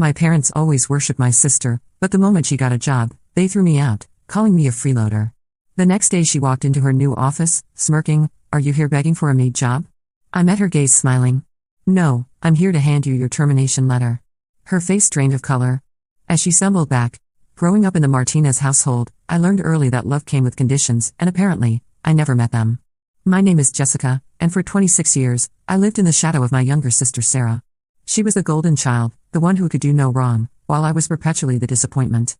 My parents always worshipped my sister, but the moment she got a job, they threw me out, calling me a freeloader. The next day she walked into her new office, smirking, "Are you here begging for a maid job?" I met her gaze smiling. "No, I'm here to hand you your termination letter." Her face drained of color. As she stumbled back, growing up in the Martinez household, I learned early that love came with conditions, and apparently, I never met them. My name is Jessica, and for 26 years, I lived in the shadow of my younger sister Sarah. She was the golden child, the one who could do no wrong, while I was perpetually the disappointment.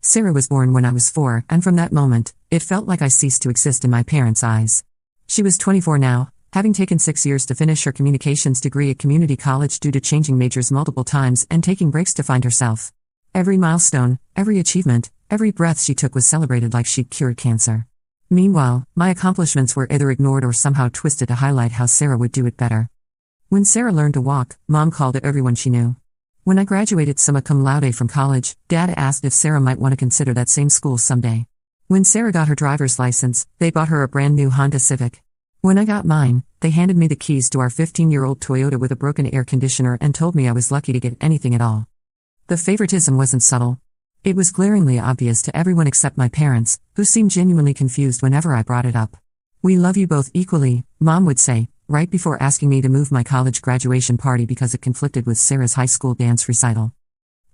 Sarah was born when I was 4, and from that moment, it felt like I ceased to exist in my parents' eyes. She was 24 now, having taken 6 years to finish her communications degree at community college due to changing majors multiple times and taking breaks to find herself. Every milestone, every achievement, every breath she took was celebrated like she'd cured cancer. Meanwhile, my accomplishments were either ignored or somehow twisted to highlight how Sarah would do it better. When Sarah learned to walk, Mom called it everyone she knew. When I graduated summa cum laude from college, Dad asked if Sarah might want to consider that same school someday. When Sarah got her driver's license, they bought her a brand new Honda Civic. When I got mine, they handed me the keys to our 15-year-old Toyota with a broken air conditioner and told me I was lucky to get anything at all. The favoritism wasn't subtle. It was glaringly obvious to everyone except my parents, who seemed genuinely confused whenever I brought it up. "We love you both equally," Mom would say, right before asking me to move my college graduation party because it conflicted with Sarah's high school dance recital.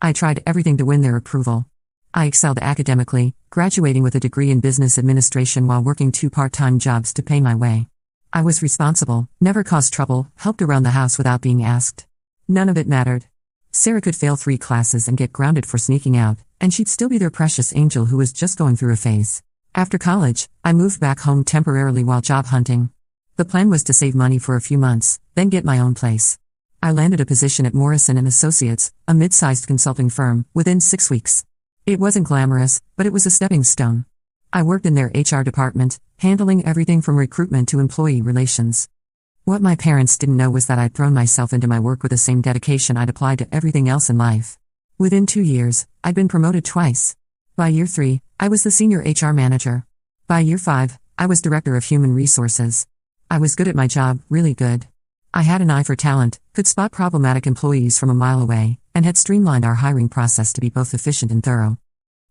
I tried everything to win their approval. I excelled academically, graduating with a degree in business administration while working 2 part-time jobs to pay my way. I was responsible, never caused trouble, helped around the house without being asked. None of it mattered. Sarah could fail 3 classes and get grounded for sneaking out, and she'd still be their precious angel who was just going through a phase. After college, I moved back home temporarily while job hunting. The plan was to save money for a few months, then get my own place. I landed a position at Morrison & Associates, a mid-sized consulting firm, within 6 weeks. It wasn't glamorous, but it was a stepping stone. I worked in their HR department, handling everything from recruitment to employee relations. What my parents didn't know was that I'd thrown myself into my work with the same dedication I'd applied to everything else in life. Within 2 years, I'd been promoted twice. By year 3, I was the senior HR manager. By year 5, I was director of human resources. I was good at my job, really good. I had an eye for talent, could spot problematic employees from a mile away, and had streamlined our hiring process to be both efficient and thorough.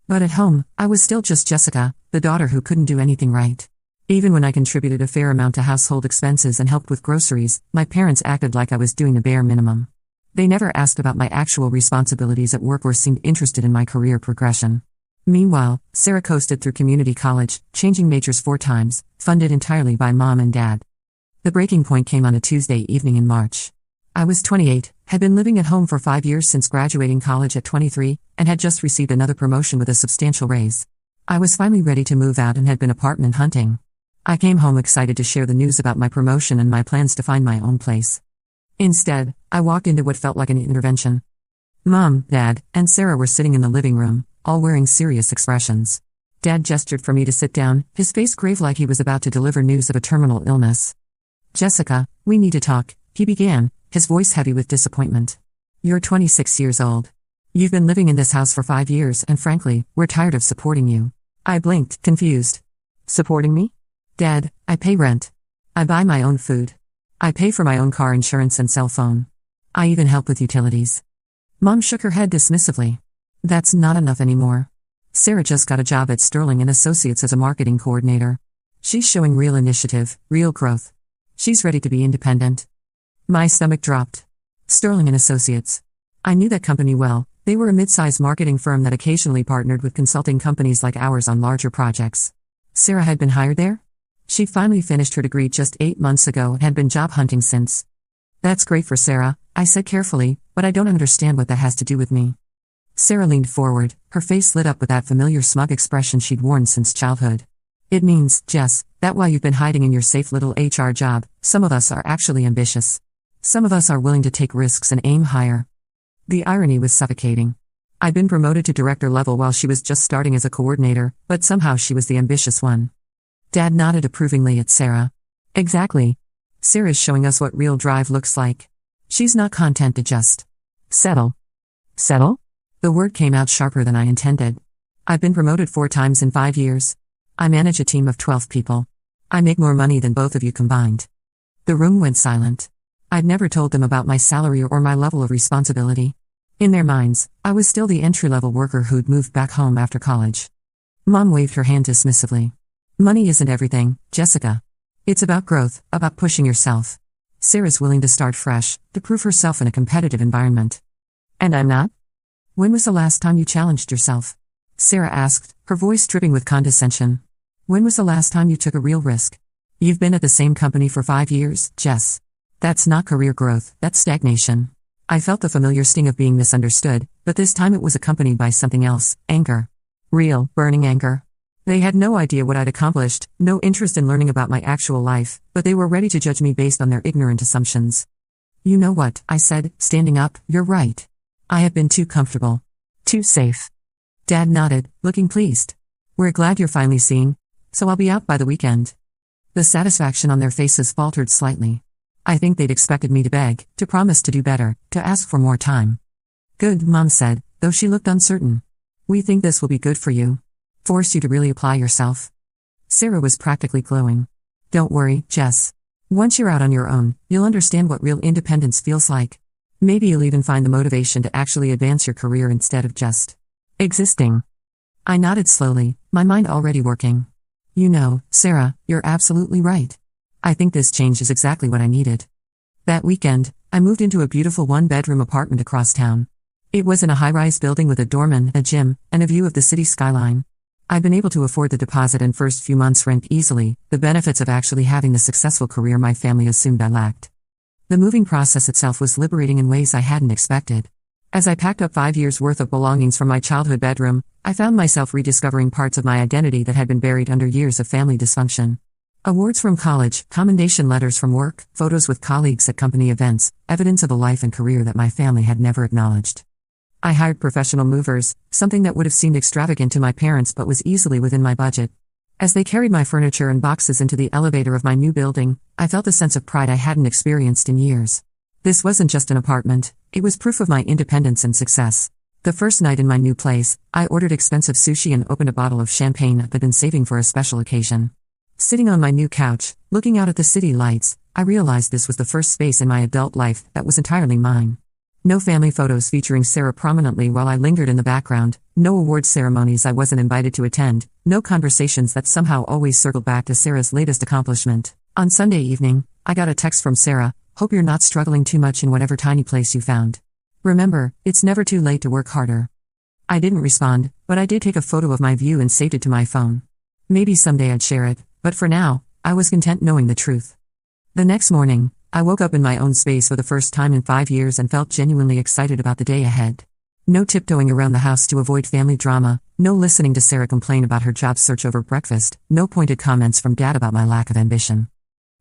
But at home, I was still just Jessica, the daughter who couldn't do anything right. Even when I contributed a fair amount to household expenses and helped with groceries, my parents acted like I was doing the bare minimum. They never asked about my actual responsibilities at work or seemed interested in my career progression. Meanwhile, Sarah coasted through community college, changing majors 4 times, funded entirely by Mom and Dad. The breaking point came on a Tuesday evening in March. I was 28, had been living at home for 5 years since graduating college at 23, and had just received another promotion with a substantial raise. I was finally ready to move out and had been apartment hunting. I came home excited to share the news about my promotion and my plans to find my own place. Instead, I walked into what felt like an intervention. Mom, Dad, and Sarah were sitting in the living room, all wearing serious expressions. Dad gestured for me to sit down, his face grave like he was about to deliver news of a terminal illness. "Jessica, we need to talk," he began, his voice heavy with disappointment. "You're 26 years old. You've been living in this house for 5 years and frankly, we're tired of supporting you." I blinked, confused. "Supporting me?" "Dad, I pay rent. I buy my own food. I pay for my own car insurance and cell phone. I even help with utilities." Mom shook her head dismissively. "That's not enough anymore. Sarah just got a job at Sterling & Associates as a marketing coordinator. She's showing real initiative, real growth. She's ready to be independent." My stomach dropped. Sterling & Associates. I knew that company well. They were a mid-sized marketing firm that occasionally partnered with consulting companies like ours on larger projects. Sarah had been hired there? She'd finally finished her degree just 8 months ago and had been job hunting since. "That's great for Sarah," I said carefully, "but I don't understand what that has to do with me." Sarah leaned forward, her face lit up with that familiar smug expression she'd worn since childhood. "It means, Jess, that while you've been hiding in your safe little HR job, some of us are actually ambitious. Some of us are willing to take risks and aim higher." The irony was suffocating. I'd been promoted to director level while she was just starting as a coordinator, but somehow she was the ambitious one. Dad nodded approvingly at Sarah. "Exactly. Sarah's showing us what real drive looks like. She's not content to just settle." "Settle?" The word came out sharper than I intended. "I've been promoted 4 times in 5 years. I manage a team of 12 people. I make more money than both of you combined." The room went silent. I'd never told them about my salary or my level of responsibility. In their minds, I was still the entry-level worker who'd moved back home after college. Mom waved her hand dismissively. Money isn't everything, Jessica. It's about growth, about pushing yourself. Sarah's willing to start fresh, to prove herself in a competitive environment. And I'm not? When was the last time you challenged yourself? Sarah asked, her voice dripping with condescension. When was the last time you took a real risk? You've been at the same company for 5 years, Jess. That's not career growth, that's stagnation. I felt the familiar sting of being misunderstood, but this time it was accompanied by something else, anger. Real, burning anger. They had no idea what I'd accomplished, no interest in learning about my actual life, but they were ready to judge me based on their ignorant assumptions. You know what, I said, standing up, you're right. I have been too comfortable. Too safe. Dad nodded, looking pleased. We're glad you're finally seeing, so I'll be out by the weekend. The satisfaction on their faces faltered slightly. I think they'd expected me to beg, to promise to do better, to ask for more time. Good, Mom said, though she looked uncertain. We think this will be good for you. Force you to really apply yourself. Sarah was practically glowing. Don't worry, Jess. Once you're out on your own, you'll understand what real independence feels like. Maybe you'll even find the motivation to actually advance your career instead of just existing. I nodded slowly, my mind already working. You know, Sarah, you're absolutely right. I think this change is exactly what I needed. That weekend, I moved into a beautiful one-bedroom apartment across town. It was in a high-rise building with a doorman, a gym, and a view of the city skyline. I'd been able to afford the deposit and first few months' rent easily, the benefits of actually having the successful career my family assumed I lacked. The moving process itself was liberating in ways I hadn't expected. As I packed up 5 years' worth of belongings from my childhood bedroom, I found myself rediscovering parts of my identity that had been buried under years of family dysfunction. Awards from college, commendation letters from work, photos with colleagues at company events, evidence of a life and career that my family had never acknowledged. I hired professional movers, something that would have seemed extravagant to my parents but was easily within my budget. As they carried my furniture and boxes into the elevator of my new building, I felt a sense of pride I hadn't experienced in years. This wasn't just an apartment, it was proof of my independence and success. The first night in my new place, I ordered expensive sushi and opened a bottle of champagne I'd been saving for a special occasion. Sitting on my new couch, looking out at the city lights, I realized this was the first space in my adult life that was entirely mine. No family photos featuring Sarah prominently while I lingered in the background, no award ceremonies I wasn't invited to attend, no conversations that somehow always circled back to Sarah's latest accomplishment. On Sunday evening, I got a text from Sarah, "Hope you're not struggling too much in whatever tiny place you found. Remember, it's never too late to work harder." I didn't respond, but I did take a photo of my view and saved it to my phone. Maybe someday I'd share it, but for now, I was content knowing the truth. The next morning, I woke up in my own space for the first time in 5 years and felt genuinely excited about the day ahead. No tiptoeing around the house to avoid family drama, no listening to Sarah complain about her job search over breakfast, no pointed comments from Dad about my lack of ambition.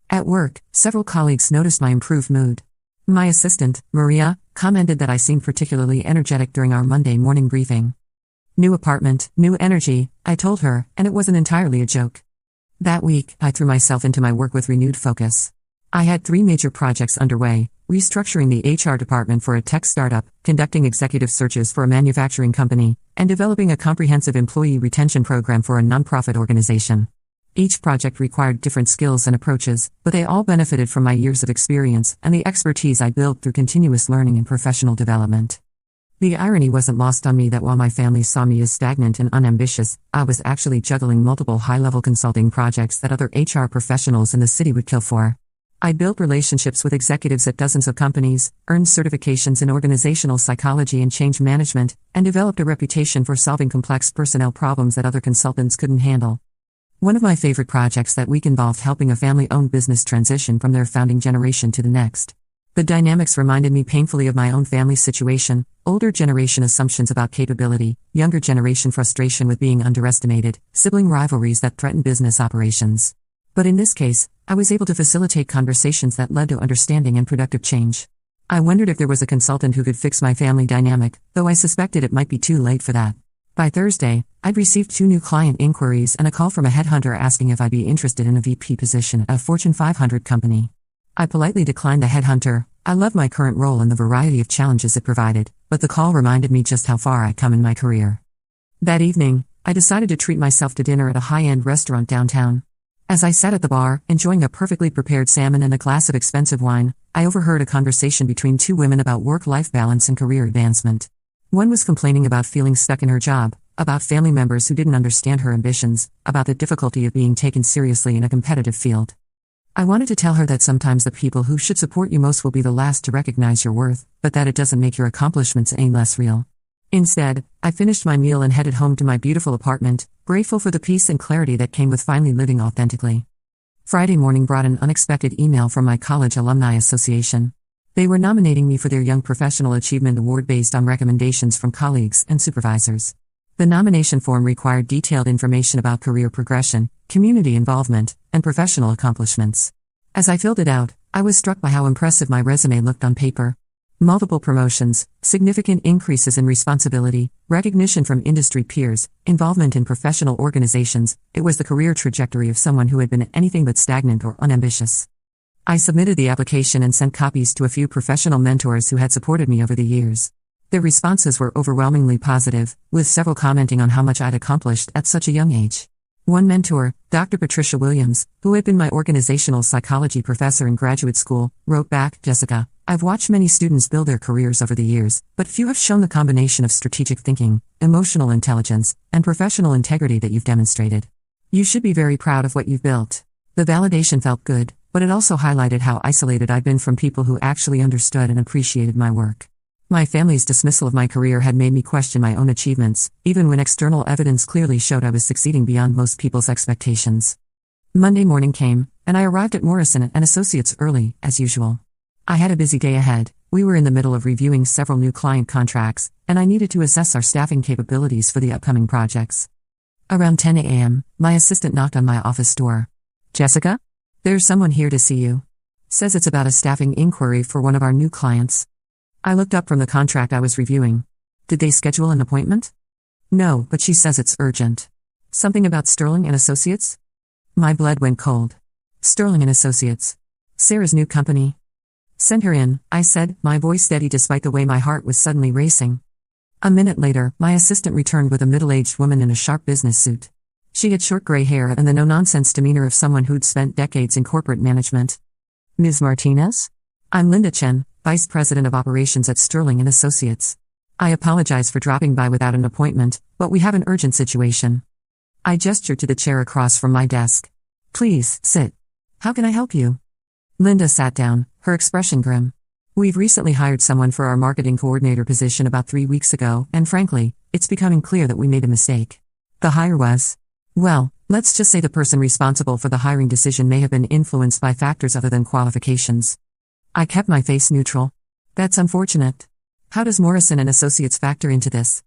At work, several colleagues noticed my improved mood. My assistant, Maria, commented that I seemed particularly energetic during our Monday morning briefing. New apartment, new energy, I told her, and it wasn't entirely a joke. That week, I threw myself into my work with renewed focus. I had 3 major projects underway: restructuring the HR department for a tech startup, conducting executive searches for a manufacturing company, and developing a comprehensive employee retention program for a nonprofit organization. Each project required different skills and approaches, but they all benefited from my years of experience and the expertise I built through continuous learning and professional development. The irony wasn't lost on me that while my family saw me as stagnant and unambitious, I was actually juggling multiple high-level consulting projects that other HR professionals in the city would kill for. I built relationships with executives at dozens of companies, earned certifications in organizational psychology and change management, and developed a reputation for solving complex personnel problems that other consultants couldn't handle. One of my favorite projects that week involved helping a family-owned business transition from their founding generation to the next. The dynamics reminded me painfully of my own family's situation: older generation assumptions about capability, younger generation frustration with being underestimated, sibling rivalries that threaten business operations. But in this case, I was able to facilitate conversations that led to understanding and productive change. I wondered if there was a consultant who could fix my family dynamic, though I suspected it might be too late for that. By Thursday, I'd received 2 new client inquiries and a call from a headhunter asking if I'd be interested in a VP position at a Fortune 500 company. I politely declined the headhunter. I loved my current role and the variety of challenges it provided, but the call reminded me just how far I'd come in my career. That evening, I decided to treat myself to dinner at a high-end restaurant downtown. As I sat at the bar, enjoying a perfectly prepared salmon and a glass of expensive wine, I overheard a conversation between two women about work-life balance and career advancement. One was complaining about feeling stuck in her job, about family members who didn't understand her ambitions, about the difficulty of being taken seriously in a competitive field. I wanted to tell her that sometimes the people who should support you most will be the last to recognize your worth, but that it doesn't make your accomplishments any less real. Instead, I finished my meal and headed home to my beautiful apartment, grateful for the peace and clarity that came with finally living authentically. Friday morning brought an unexpected email from my college alumni association. They were nominating me for their Young Professional Achievement Award based on recommendations from colleagues and supervisors. The nomination form required detailed information about career progression, community involvement, and professional accomplishments. As I filled it out, I was struck by how impressive my resume looked on paper. Multiple promotions, significant increases in responsibility, recognition from industry peers, involvement in professional organizations. It was the career trajectory of someone who had been anything but stagnant or unambitious. I submitted the application and sent copies to a few professional mentors who had supported me over the years. Their responses were overwhelmingly positive, with several commenting on how much I'd accomplished at such a young age. One mentor, Dr. Patricia Williams, who had been my organizational psychology professor in graduate school, wrote back, "Jessica, I've watched many students build their careers over the years, but few have shown the combination of strategic thinking, emotional intelligence, and professional integrity that you've demonstrated. You should be very proud of what you've built." The validation felt good, but it also highlighted how isolated I'd been from people who actually understood and appreciated my work. My family's dismissal of my career had made me question my own achievements, even when external evidence clearly showed I was succeeding beyond most people's expectations. Monday morning came, and I arrived at Morrison & Associates early, as usual. I had a busy day ahead. We were in the middle of reviewing several new client contracts, and I needed to assess our staffing capabilities for the upcoming projects. Around 10 a.m., my assistant knocked on my office door. "Jessica? There's someone here to see you. Says it's about a staffing inquiry for one of our new clients." I looked up from the contract I was reviewing. "Did they schedule an appointment?" "No, but she says it's urgent." "Something about Sterling & Associates?" My blood went cold. Sterling & Associates. Sarah's new company. "Send her in," I said, my voice steady despite the way my heart was suddenly racing. A minute later, my assistant returned with a middle-aged woman in a sharp business suit. She had short gray hair and the no-nonsense demeanor of someone who'd spent decades in corporate management. "Ms. Martinez? I'm Linda Chen, Vice President of Operations at Sterling & Associates. I apologize for dropping by without an appointment, but we have an urgent situation." I gestured to the chair across from my desk. "Please, sit. How can I help you?" Linda sat down, her expression grim. "We've recently hired someone for our marketing coordinator position about 3 weeks ago, and frankly, it's becoming clear that we made a mistake. The hire was, well, let's just say the person responsible for the hiring decision may have been influenced by factors other than qualifications." I kept my face neutral. "That's unfortunate. How does Morrison & Associates factor into this?"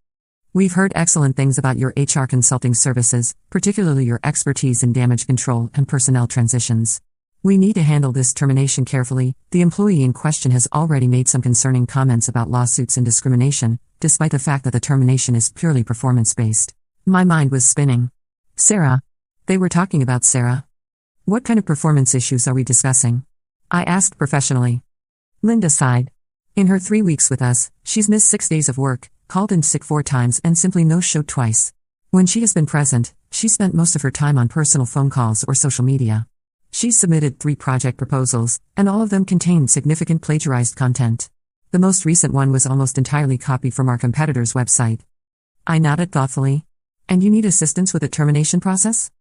"We've heard excellent things about your HR consulting services, particularly your expertise in damage control and personnel transitions. We need to handle this termination carefully. The employee in question has already made some concerning comments about lawsuits and discrimination, despite the fact that the termination is purely performance-based." My mind was spinning. "Sarah?" They were talking about Sarah. "What kind of performance issues are we discussing?" I asked professionally. Linda sighed. "In her 3 weeks with us, she's missed 6 days of work, called in sick 4 times and simply no-showed twice. When she has been present, she spent most of her time on personal phone calls or social media. She's submitted 3 project proposals, and all of them contained significant plagiarized content. The most recent one was almost entirely copied from our competitor's website." I nodded thoughtfully. "And you need assistance with the termination process?"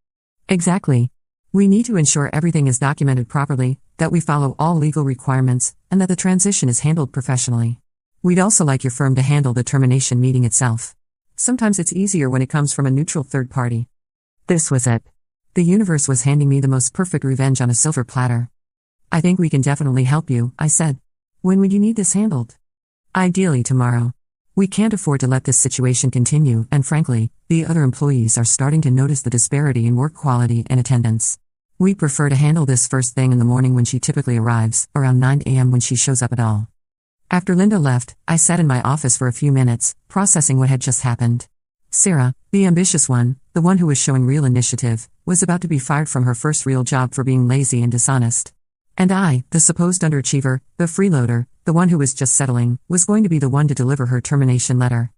"Exactly. We need to ensure everything is documented properly, that we follow all legal requirements, and that the transition is handled professionally. We'd also like your firm to handle the termination meeting itself. Sometimes it's easier when it comes from a neutral third party." This was it. The universe was handing me the most perfect revenge on a silver platter. "I think we can definitely help you," I said. "When would you need this handled?" "Ideally tomorrow. We can't afford to let this situation continue, and frankly, the other employees are starting to notice the disparity in work quality and attendance. We'd prefer to handle this first thing in the morning when she typically arrives, around 9 a.m. when she shows up at all." After Linda left, I sat in my office for a few minutes, processing what had just happened. Sarah, the ambitious one, the one who was showing real initiative, was about to be fired from her first real job for being lazy and dishonest. And I, the supposed underachiever, the freeloader, the one who was just settling, was going to be the one to deliver her termination letter.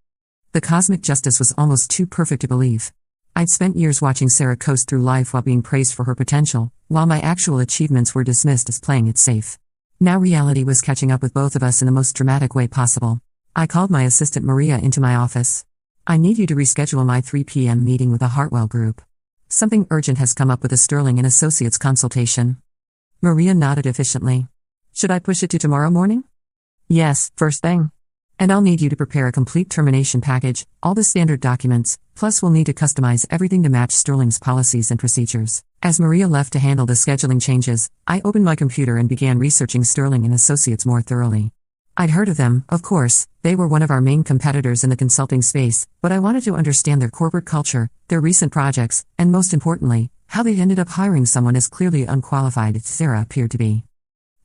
The cosmic justice was almost too perfect to believe. I'd spent years watching Sarah coast through life while being praised for her potential, while my actual achievements were dismissed as playing it safe. Now reality was catching up with both of us in the most dramatic way possible. I called my assistant Maria into my office. I need you to reschedule my 3 p.m. meeting with the Hartwell Group. Something urgent has come up with a Sterling and Associates consultation. Maria nodded efficiently. Should I push it to tomorrow morning? Yes, first thing. And I'll need you to prepare a complete termination package, all the standard documents, plus we'll need to customize everything to match Sterling's policies and procedures. As Maria left to handle the scheduling changes, I opened my computer and began researching Sterling and Associates more thoroughly. I'd heard of them, of course, they were one of our main competitors in the consulting space, but I wanted to understand their corporate culture, their recent projects, and most importantly, how they ended up hiring someone as clearly unqualified as Sarah appeared to be.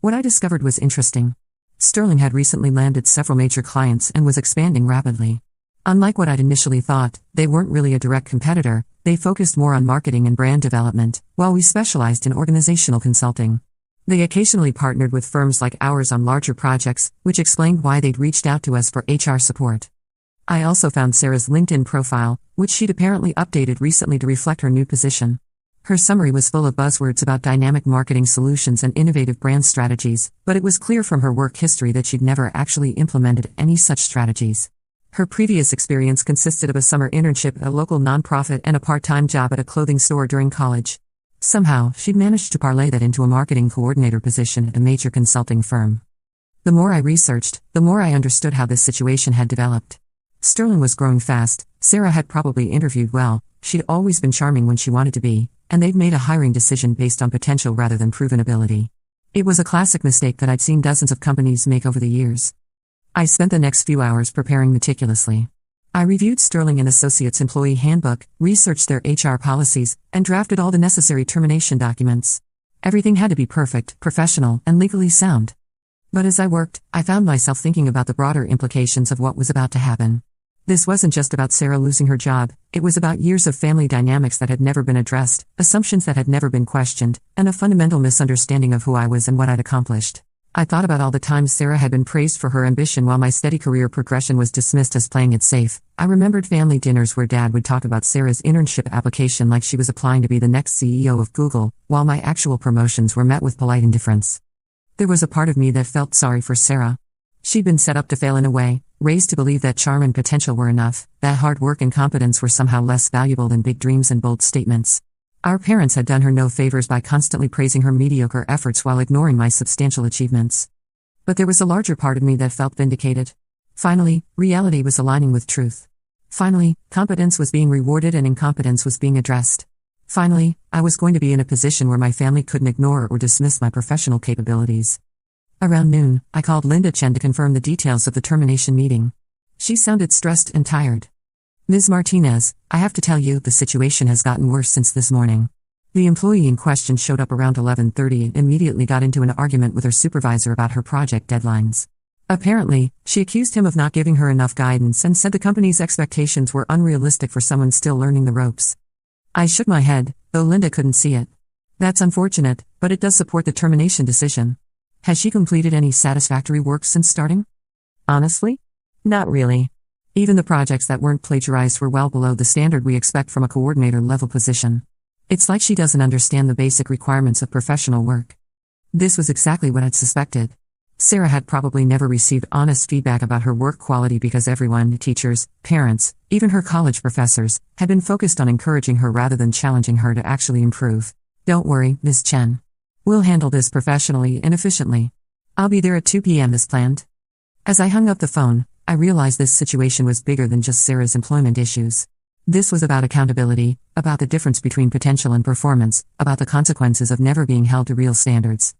What I discovered was interesting. Sterling had recently landed several major clients and was expanding rapidly. Unlike what I'd initially thought, they weren't really a direct competitor, they focused more on marketing and brand development, while we specialized in organizational consulting. They occasionally partnered with firms like ours on larger projects, which explained why they'd reached out to us for HR support. I also found Sarah's LinkedIn profile, which she'd apparently updated recently to reflect her new position. Her summary was full of buzzwords about dynamic marketing solutions and innovative brand strategies, but it was clear from her work history that she'd never actually implemented any such strategies. Her previous experience consisted of a summer internship at a local nonprofit and a part-time job at a clothing store during college. Somehow, she'd managed to parlay that into a marketing coordinator position at a major consulting firm. The more I researched, the more I understood how this situation had developed. Sterling was growing fast, Sarah had probably interviewed well, she'd always been charming when she wanted to be, and they'd made a hiring decision based on potential rather than proven ability. It was a classic mistake that I'd seen dozens of companies make over the years. I spent the next few hours preparing meticulously. I reviewed Sterling and Associates' employee handbook, researched their HR policies, and drafted all the necessary termination documents. Everything had to be perfect, professional, and legally sound. But as I worked, I found myself thinking about the broader implications of what was about to happen. This wasn't just about Sarah losing her job, it was about years of family dynamics that had never been addressed, assumptions that had never been questioned, and a fundamental misunderstanding of who I was and what I'd accomplished. I thought about all the times Sarah had been praised for her ambition while my steady career progression was dismissed as playing it safe. I remembered family dinners where Dad would talk about Sarah's internship application like she was applying to be the next CEO of Google, while my actual promotions were met with polite indifference. There was a part of me that felt sorry for Sarah. She'd been set up to fail in a way, raised to believe that charm and potential were enough, that hard work and competence were somehow less valuable than big dreams and bold statements. Our parents had done her no favors by constantly praising her mediocre efforts while ignoring my substantial achievements. But there was a larger part of me that felt vindicated. Finally, reality was aligning with truth. Finally, competence was being rewarded and incompetence was being addressed. Finally, I was going to be in a position where my family couldn't ignore or dismiss my professional capabilities. Around noon, I called Linda Chen to confirm the details of the termination meeting. She sounded stressed and tired. Ms. Martinez, I have to tell you, the situation has gotten worse since this morning. The employee in question showed up around 11:30 and immediately got into an argument with her supervisor about her project deadlines. Apparently, she accused him of not giving her enough guidance and said the company's expectations were unrealistic for someone still learning the ropes. I shook my head, though Linda couldn't see it. That's unfortunate, but it does support the termination decision. Has she completed any satisfactory work since starting? Honestly? Not really. Even the projects that weren't plagiarized were well below the standard we expect from a coordinator-level position. It's like she doesn't understand the basic requirements of professional work. This was exactly what I'd suspected. Sarah had probably never received honest feedback about her work quality because everyone, teachers, parents, even her college professors, had been focused on encouraging her rather than challenging her to actually improve. Don't worry, Ms. Chen. We'll handle this professionally and efficiently. I'll be there at 2 p.m. as planned. As I hung up the phone, I realized this situation was bigger than just Sarah's employment issues. This was about accountability, about the difference between potential and performance, about the consequences of never being held to real standards.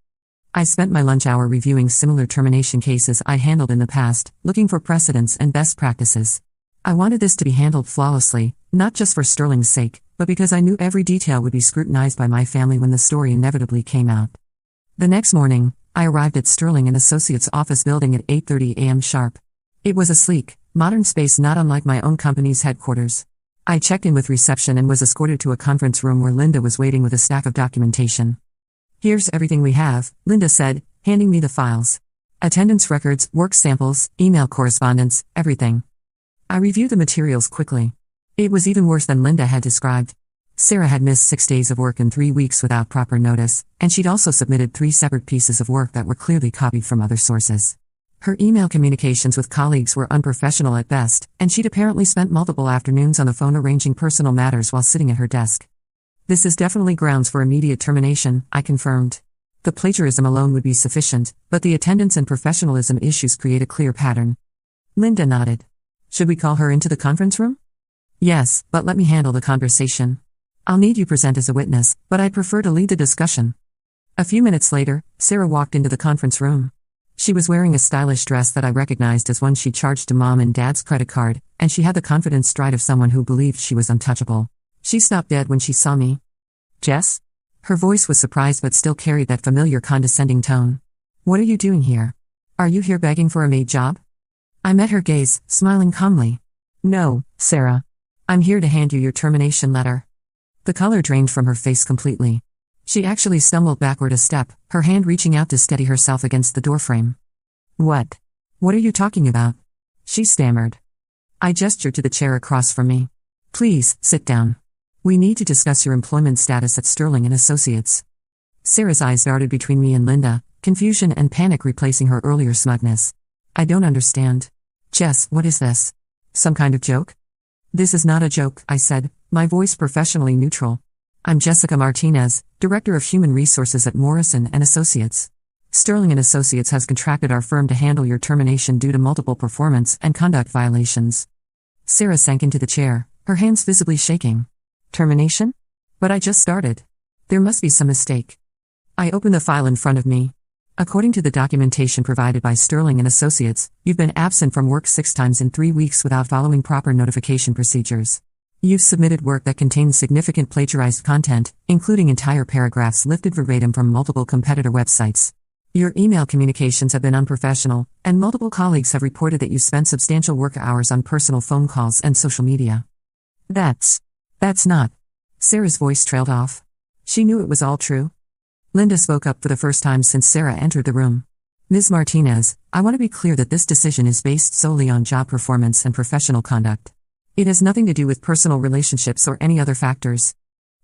I spent my lunch hour reviewing similar termination cases I'd handled in the past, looking for precedents and best practices. I wanted this to be handled flawlessly, not just for Sterling's sake, but because I knew every detail would be scrutinized by my family when the story inevitably came out. The next morning, I arrived at Sterling and Associates' office building at 8:30 a.m. sharp. It was a sleek, modern space not unlike my own company's headquarters. I checked in with reception and was escorted to a conference room where Linda was waiting with a stack of documentation. Here's everything we have, Linda said, handing me the files. Attendance records, work samples, email correspondence, everything. I reviewed the materials quickly. It was even worse than Linda had described. Sarah had missed 6 days of work in 3 weeks without proper notice, and she'd also submitted 3 separate pieces of work that were clearly copied from other sources. Her email communications with colleagues were unprofessional at best, and she'd apparently spent multiple afternoons on the phone arranging personal matters while sitting at her desk. This is definitely grounds for immediate termination, I confirmed. The plagiarism alone would be sufficient, but the attendance and professionalism issues create a clear pattern. Linda nodded. Should we call her into the conference room? Yes, but let me handle the conversation. I'll need you present as a witness, but I'd prefer to lead the discussion. A few minutes later, Sarah walked into the conference room. She was wearing a stylish dress that I recognized as one she charged to Mom and Dad's credit card, and she had the confident stride of someone who believed she was untouchable. She stopped dead when she saw me. Jess? Her voice was surprised but still carried that familiar condescending tone. What are you doing here? Are you here begging for a maid job? I met her gaze, smiling calmly. No, Sarah. I'm here to hand you your termination letter. The color drained from her face completely. She actually stumbled backward a step, her hand reaching out to steady herself against the doorframe. What? What are you talking about? She stammered. I gestured to the chair across from me. Please, sit down. We need to discuss your employment status at Sterling & Associates. Sarah's eyes darted between me and Linda, confusion and panic replacing her earlier smugness. I don't understand. Jess, what is this? Some kind of joke? This is not a joke, I said, my voice professionally neutral. I'm Jessica Martinez, Director of Human Resources at Morrison & Associates. Sterling & Associates has contracted our firm to handle your termination due to multiple performance and conduct violations. Sarah sank into the chair, her hands visibly shaking. Termination? But I just started. There must be some mistake. I opened the file in front of me. According to the documentation provided by Sterling & Associates, you've been absent from work 6 times in 3 weeks without following proper notification procedures. You've submitted work that contains significant plagiarized content, including entire paragraphs lifted verbatim from multiple competitor websites. Your email communications have been unprofessional, and multiple colleagues have reported that you spent substantial work hours on personal phone calls and social media. That's not. Sarah's voice trailed off. She knew it was all true. Linda spoke up for the first time since Sarah entered the room. Ms. Martinez, I want to be clear that this decision is based solely on job performance and professional conduct. It has nothing to do with personal relationships or any other factors.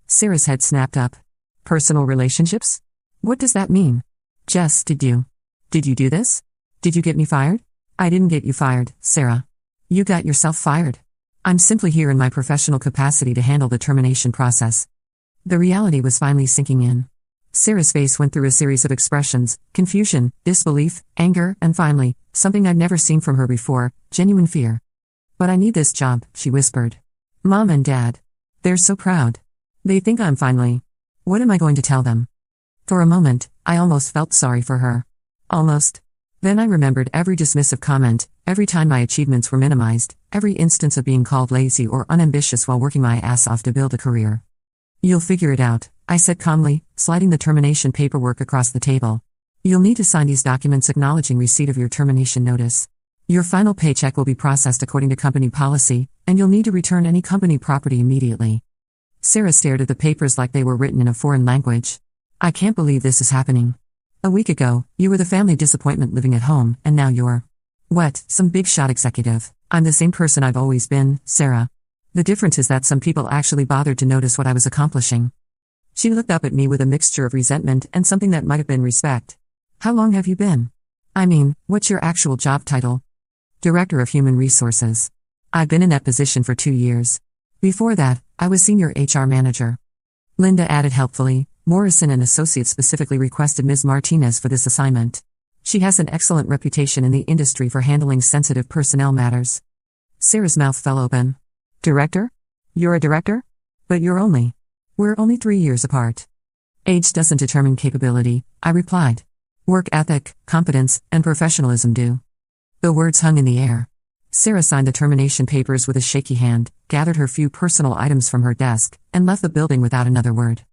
Sarah's head snapped up. Personal relationships? What does that mean? Jess, did you do this? Did you get me fired? I didn't get you fired, Sarah. You got yourself fired. I'm simply here in my professional capacity to handle the termination process. The reality was finally sinking in. Sarah's face went through a series of expressions: confusion, disbelief, anger, and finally, something I'd never seen from her before, genuine fear. But I need this job, she whispered. Mom and Dad. They're so proud. They think I'm finally. What am I going to tell them? For a moment, I almost felt sorry for her. Almost. Then I remembered every dismissive comment, every time my achievements were minimized, every instance of being called lazy or unambitious while working my ass off to build a career. You'll figure it out, I said calmly, sliding the termination paperwork across the table. You'll need to sign these documents acknowledging receipt of your termination notice. Your final paycheck will be processed according to company policy, and you'll need to return any company property immediately. Sarah stared at the papers like they were written in a foreign language. I can't believe this is happening. A week ago, you were the family disappointment living at home, and now you're... what, some big shot executive? I'm the same person I've always been, Sarah. The difference is that some people actually bothered to notice what I was accomplishing. She looked up at me with a mixture of resentment and something that might have been respect. How long have you been? I mean, what's your actual job title? Director of Human Resources. I've been in that position for 2 years. Before that, I was Senior HR Manager. Linda added helpfully, Morrison & Associates specifically requested Ms. Martinez for this assignment. She has an excellent reputation in the industry for handling sensitive personnel matters. Sarah's mouth fell open. Director? You're a director? But we're only 3 years apart. Age doesn't determine capability, I replied. Work ethic, competence, and professionalism do. The words hung in the air. Sarah signed the termination papers with a shaky hand, gathered her few personal items from her desk, and left the building without another word.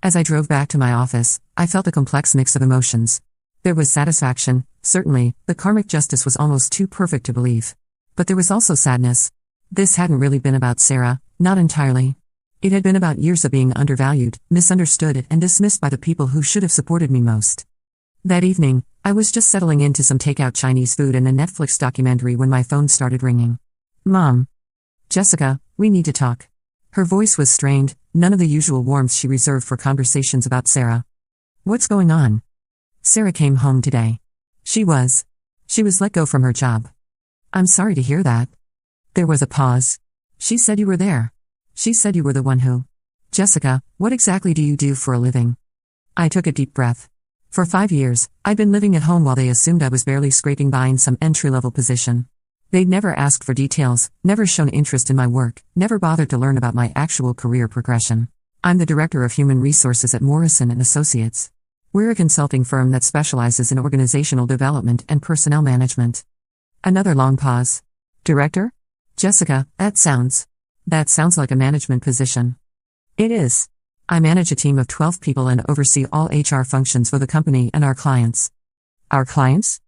As I drove back to my office, I felt a complex mix of emotions. There was satisfaction, certainly, the karmic justice was almost too perfect to believe. But there was also sadness. This hadn't really been about Sarah, not entirely. It had been about years of being undervalued, misunderstood, and dismissed by the people who should have supported me most. That evening, I was just settling into some takeout Chinese food and a Netflix documentary when my phone started ringing. Mom. Jessica, We need to talk. Her voice was strained, none of the usual warmth she reserved for conversations about Sarah. What's going on? Sarah came home today. She was let go from her job. I'm sorry to hear that. There was a pause. She said you were there. She said you were the one who. Jessica, what exactly do you do for a living? I took a deep breath. For 5 years, I'd been living at home while they assumed I was barely scraping by in some entry-level position. They'd never asked for details, never shown interest in my work, never bothered to learn about my actual career progression. I'm the Director of Human Resources at Morrison & Associates. We're a consulting firm that specializes in organizational development and personnel management. Another long pause. Director? Jessica, that sounds like a management position. It is. I manage a team of 12 people and oversee all HR functions for the company and our clients. Our clients?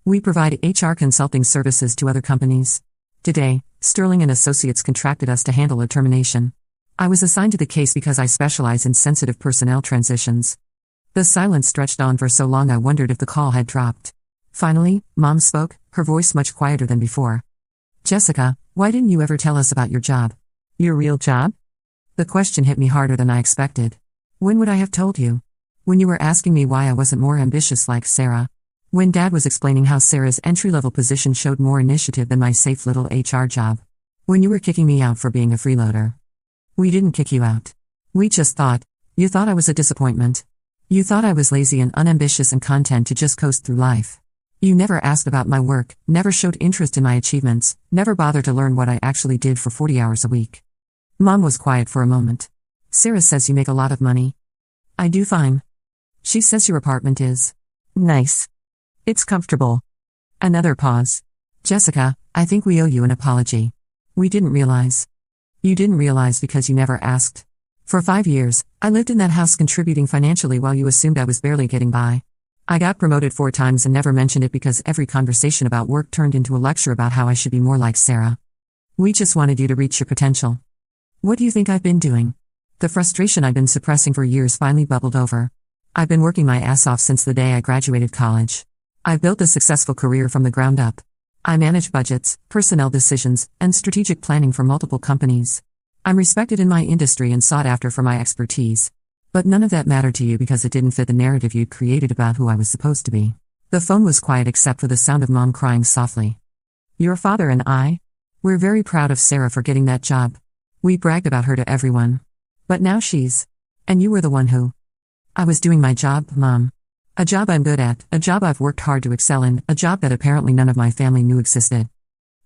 We provide HR consulting services to other companies. Today, Sterling & Associates contracted us to handle a termination. I was assigned to the case because I specialize in sensitive personnel transitions. The silence stretched on for so long I wondered if the call had dropped. Finally, Mom spoke, her voice much quieter than before. Jessica, why didn't you ever tell us about your job? Your real job? The question hit me harder than I expected. When would I have told you? When you were asking me why I wasn't more ambitious like Sarah. When Dad was explaining how Sarah's entry-level position showed more initiative than my safe little HR job. When you were kicking me out for being a freeloader. We didn't kick you out. We just thought. You thought I was a disappointment. You thought I was lazy and unambitious and content to just coast through life. You never asked about my work, never showed interest in my achievements, never bothered to learn what I actually did for 40 hours a week. Mom was quiet for a moment. Sarah says you make a lot of money. I do fine. She says your apartment is nice. It's comfortable. Another pause. Jessica, I think we owe you an apology. We didn't realize. You didn't realize because you never asked. For 5 years, I lived in that house contributing financially while you assumed I was barely getting by. I got promoted 4 times and never mentioned it because every conversation about work turned into a lecture about how I should be more like Sarah. We just wanted you to reach your potential. What do you think I've been doing? The frustration I've been suppressing for years finally bubbled over. I've been working my ass off since the day I graduated college. I've built a successful career from the ground up. I manage budgets, personnel decisions, and strategic planning for multiple companies. I'm respected in my industry and sought after for my expertise. But none of that mattered to you because it didn't fit the narrative you'd created about who I was supposed to be. The phone was quiet except for the sound of Mom crying softly. Your father and I? We're very proud of Sarah for getting that job. We bragged about her to everyone. But now she's. And you were the one who. I was doing my job, Mom. A job I'm good at, a job I've worked hard to excel in, a job that apparently none of my family knew existed.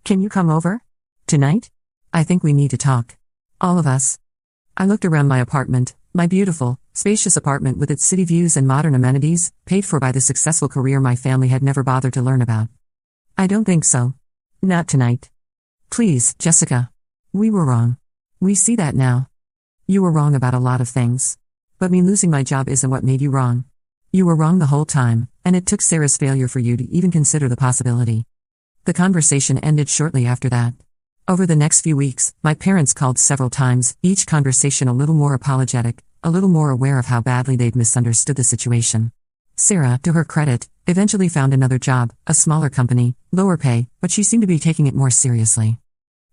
Can you come over? Tonight? I think we need to talk. All of us. I looked around my apartment, my beautiful, spacious apartment with its city views and modern amenities, paid for by the successful career my family had never bothered to learn about. I don't think so. Not tonight. Please, Jessica. We were wrong. We see that now. You were wrong about a lot of things. But me losing my job isn't what made you wrong. You were wrong the whole time, and it took Sarah's failure for you to even consider the possibility. The conversation ended shortly after that. Over the next few weeks, my parents called several times, each conversation a little more apologetic, a little more aware of how badly they'd misunderstood the situation. Sarah, to her credit, eventually found another job, a smaller company, lower pay, but she seemed to be taking it more seriously.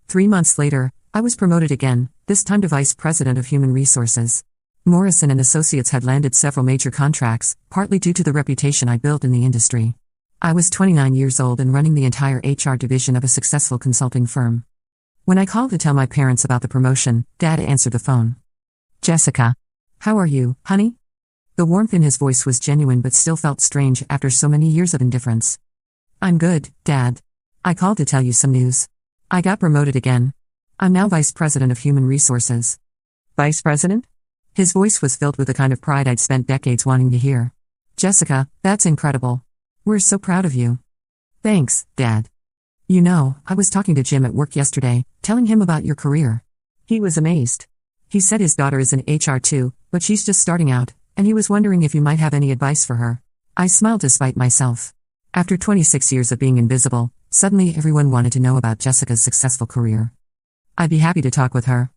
3 months later, I was promoted again, this time to Vice President of Human Resources. Morrison & Associates had landed several major contracts, partly due to the reputation I built in the industry. I was 29 years old and running the entire HR division of a successful consulting firm. When I called to tell my parents about the promotion, Dad answered the phone. Jessica. How are you, honey? The warmth in his voice was genuine but still felt strange after so many years of indifference. I'm good, Dad. I called to tell you some news. I got promoted again. I'm now Vice President of Human Resources. Vice President? His voice was filled with the kind of pride I'd spent decades wanting to hear. Jessica, that's incredible. We're so proud of you. Thanks, Dad. You know, I was talking to Jim at work yesterday, telling him about your career. He was amazed. He said his daughter is in HR too, but she's just starting out, and he was wondering if you might have any advice for her. I smiled despite myself. After 26 years of being invisible, suddenly everyone wanted to know about Jessica's successful career. I'd be happy to talk with her.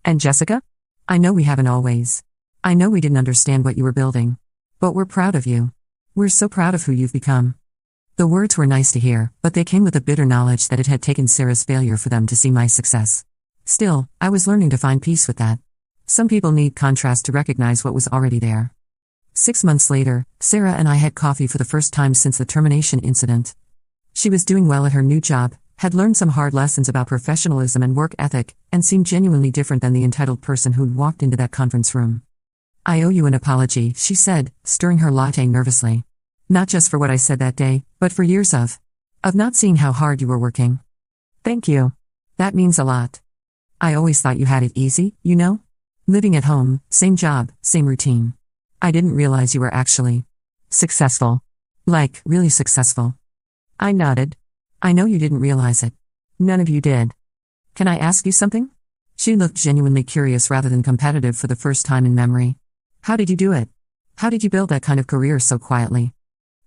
And Jessica? I know we haven't always. I know we didn't understand what you were building. But we're proud of you. We're so proud of who you've become. The words were nice to hear, but they came with a bitter knowledge that it had taken Sarah's failure for them to see my success. Still, I was learning to find peace with that. Some people need contrast to recognize what was already there. 6 months later, Sarah and I had coffee for the first time since the termination incident. She was doing well at her new job, had learned some hard lessons about professionalism and work ethic, and seemed genuinely different than the entitled person who'd walked into that conference room. "I owe you an apology," she said, stirring her latte nervously. "Not just for what I said that day, but for years of not seeing how hard you were working." "Thank you. That means a lot. I always thought you had it easy, you know? Living at home, same job, same routine. I didn't realize you were actually successful. Like, really successful." I nodded. "I know you didn't realize it. None of you did. Can I ask you something?" She looked genuinely curious rather than competitive for the first time in memory. "How did you do it? How did you build that kind of career so quietly?"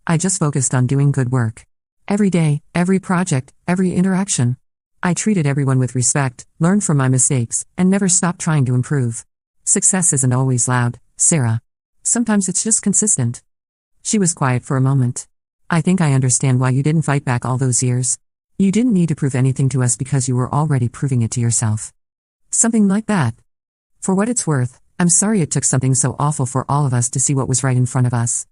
"I just focused on doing good work. Every day, every project, every interaction. I treated everyone with respect, learned from my mistakes, and never stopped trying to improve. Success isn't always loud, Sarah. Sometimes it's just consistent." She was quiet for a moment. "I think I understand why you didn't fight back all those years. You didn't need to prove anything to us because you were already proving it to yourself." Something like that. For what it's worth, I'm sorry it took something so awful for all of us to see what was right in front of us.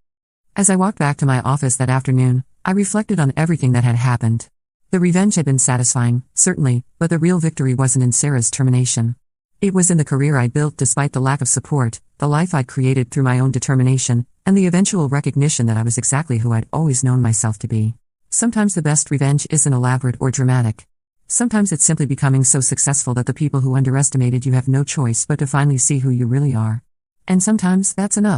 As I walked back to my office that afternoon, I reflected on everything that had happened. The revenge had been satisfying, certainly, but the real victory wasn't in Sarah's termination. It was in the career I'd built despite the lack of support, the life I'd created through my own determination, and the eventual recognition that I was exactly who I'd always known myself to be. Sometimes the best revenge isn't elaborate or dramatic. Sometimes it's simply becoming so successful that the people who underestimated you have no choice but to finally see who you really are. And sometimes that's enough.